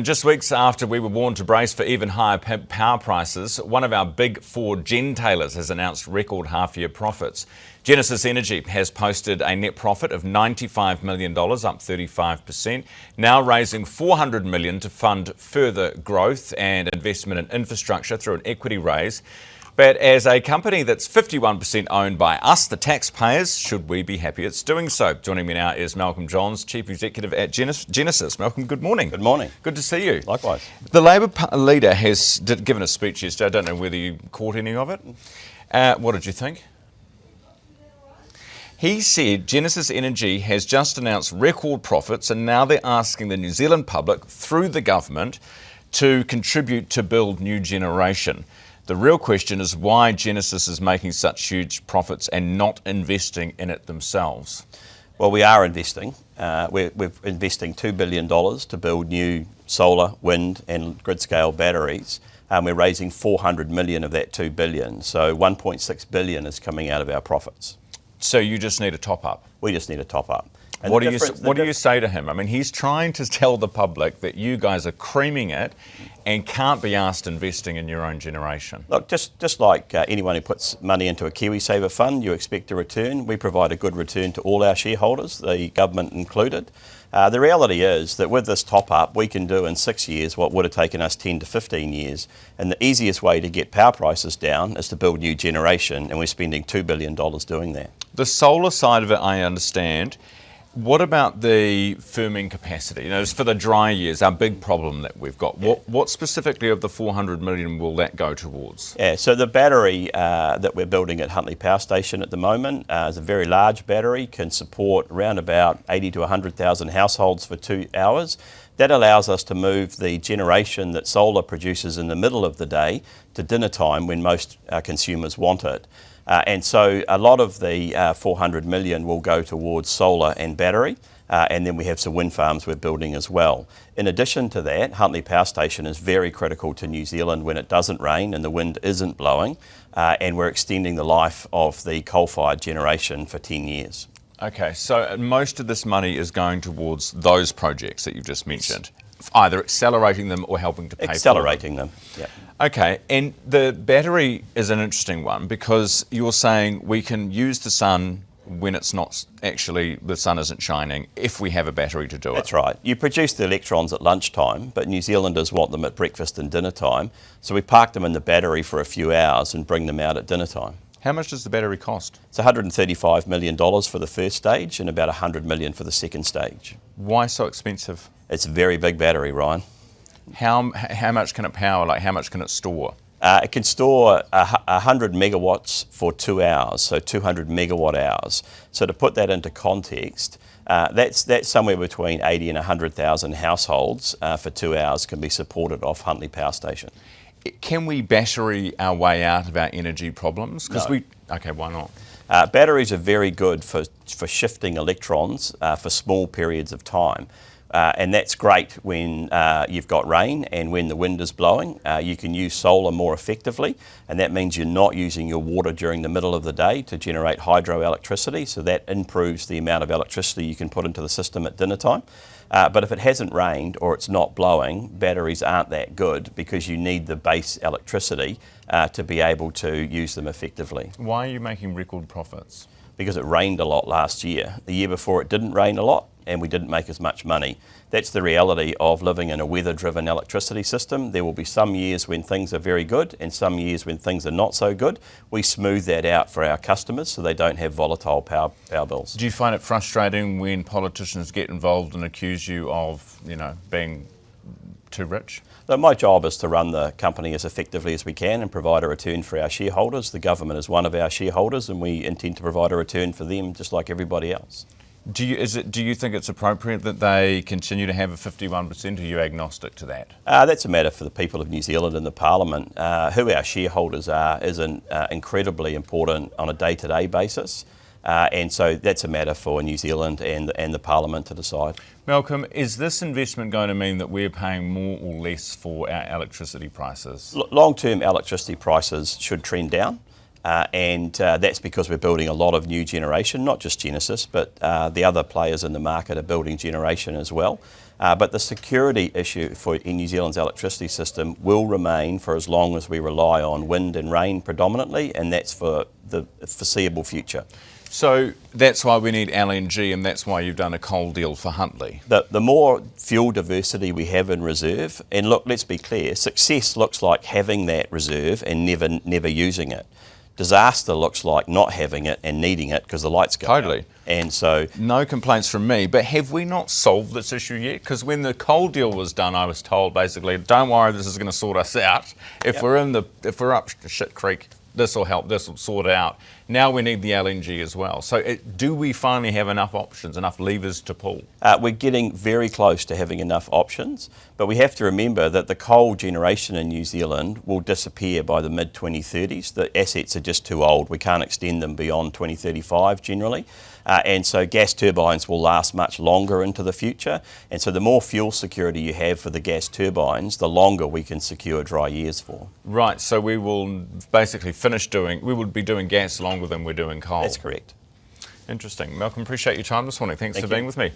Just weeks after we were warned to brace for even higher power prices, one of our big four gentailers has announced record half-year profits. Genesis Energy has posted a net profit of $95 million, up 35%, now raising $400 million to fund further growth and investment in infrastructure through an equity raise. But as a company that's 51% owned by us, the taxpayers, should we be happy it's doing so? Joining me now is Malcolm Johns, Chief Executive at Genesis. Malcolm, good morning. Good morning. Good to see you. Likewise. The Labor leader has given a speech yesterday. I don't know whether you caught any of it. What did you think? He said Genesis Energy has just announced record profits and now they're asking the New Zealand public, through the government, to contribute to build new generation. The real question is why Genesis is making such huge profits and not investing in it themselves. Well, we are investing. We're investing $2 billion to build new solar, wind and grid-scale batteries. We're raising $400 million of that $2 billion. So $1.6 billion is coming out of our profits. So you just need a top-up? We just need a top-up. And what do you say to him? I mean, he's trying to tell the public that you guys are creaming it and can't be asked investing in your own generation. Look, just like anyone who puts money into a KiwiSaver fund, you expect a return. We provide a good return to all our shareholders, the government included. The reality is that with this top-up, we can do in 6 years what would have taken us 10 to 15 years. And the easiest way to get power prices down is to build new generation, and we're spending $2 billion doing that. The solar side of it, I understand. What about the firming capacity? You know, for the dry years, our big problem that we've got. Yeah. What specifically of the $400 million will that go towards? Yeah, so the battery that we're building at Huntly Power Station at the moment is a very large battery, can support around about 80 to 100,000 households for 2 hours. That allows us to move the generation that solar produces in the middle of the day to dinner time when most consumers want it. And so a lot of the $400 million will go towards solar and battery, and then we have some wind farms we're building as well. In addition to that, Huntly Power Station is very critical to New Zealand when it doesn't rain and the wind isn't blowing, and we're extending the life of the coal-fired generation for 10 years. Okay, so most of this money is going towards those projects that you've just mentioned, either accelerating them or helping to pay for them. Accelerating them, yeah. Okay, and the battery is an interesting one because you're saying we can use the sun when it's not actually, the sun isn't shining, if we have a battery to do it. That's right. You produce the electrons at lunchtime, but New Zealanders want them at breakfast and dinner time, so we park them in the battery for a few hours and bring them out at dinner time. How much does the battery cost? It's $135 million for the first stage and about $100 million for the second stage. Why so expensive? It's a very big battery, Ryan. How much can it power? Like, how much can it store? It can store 100 megawatts for 2 hours, so 200 megawatt hours. So to put that into context, that's somewhere between 80 and 100,000 households for 2 hours can be supported off Huntly Power Station. Can we battery our way out of our energy problems? No. Okay, why not? Batteries are very good for shifting electrons for small periods of time. And that's great when you've got rain and when the wind is blowing. You can use solar more effectively, and that means you're not using your water during the middle of the day to generate hydroelectricity, so that improves the amount of electricity you can put into the system at dinner time. But if it hasn't rained or it's not blowing, batteries aren't that good because you need the base electricity to be able to use them effectively. Why are you making record profits? Because it rained a lot last year. The year before it didn't rain a lot and we didn't make as much money. That's the reality of living in a weather-driven electricity system. There will be some years when things are very good and some years when things are not so good. We smooth that out for our customers so they don't have volatile power bills. Do you find it frustrating when politicians get involved and accuse you of, being too rich? So my job is to run the company as effectively as we can and provide a return for our shareholders. The government is one of our shareholders and we intend to provide a return for them just like everybody else. Do you think it's appropriate that they continue to have a 51%, or are you agnostic to that? That's a matter for the people of New Zealand and the Parliament. Who our shareholders are is incredibly important on a day-to-day basis. And so that's a matter for New Zealand and the Parliament to decide. Malcolm, is this investment going to mean that we're paying more or less for our electricity prices? Long-term electricity prices should trend down. And that's because we're building a lot of new generation, not just Genesis, but the other players in the market are building generation as well. But the security issue in New Zealand's electricity system will remain for as long as we rely on wind and rain predominantly, and that's for the foreseeable future. So that's why we need LNG, and that's why you've done a coal deal for Huntly. The more fuel diversity we have in reserve, and look, let's be clear, success looks like having that reserve and never using it. Disaster looks like not having it and needing it because the lights go Totally. out. And so, no complaints from me, but have we not solved this issue yet? Because when the coal deal was done, I was told basically, don't worry, this is going to sort us out. If we're up shit creek, this will help, this will sort it out. Now we need the LNG as well. So do we finally have enough options, enough levers to pull? We're getting very close to having enough options, but we have to remember that the coal generation in New Zealand will disappear by the mid-2030s. The assets are just too old. We can't extend them beyond 2035 generally. And so gas turbines will last much longer into the future. And so the more fuel security you have for the gas turbines, the longer we can secure dry years for. Right, so we will basically we will be doing gas longer than we're doing coal. That's correct. Interesting. Malcolm, appreciate your time this morning. Thanks for being with me.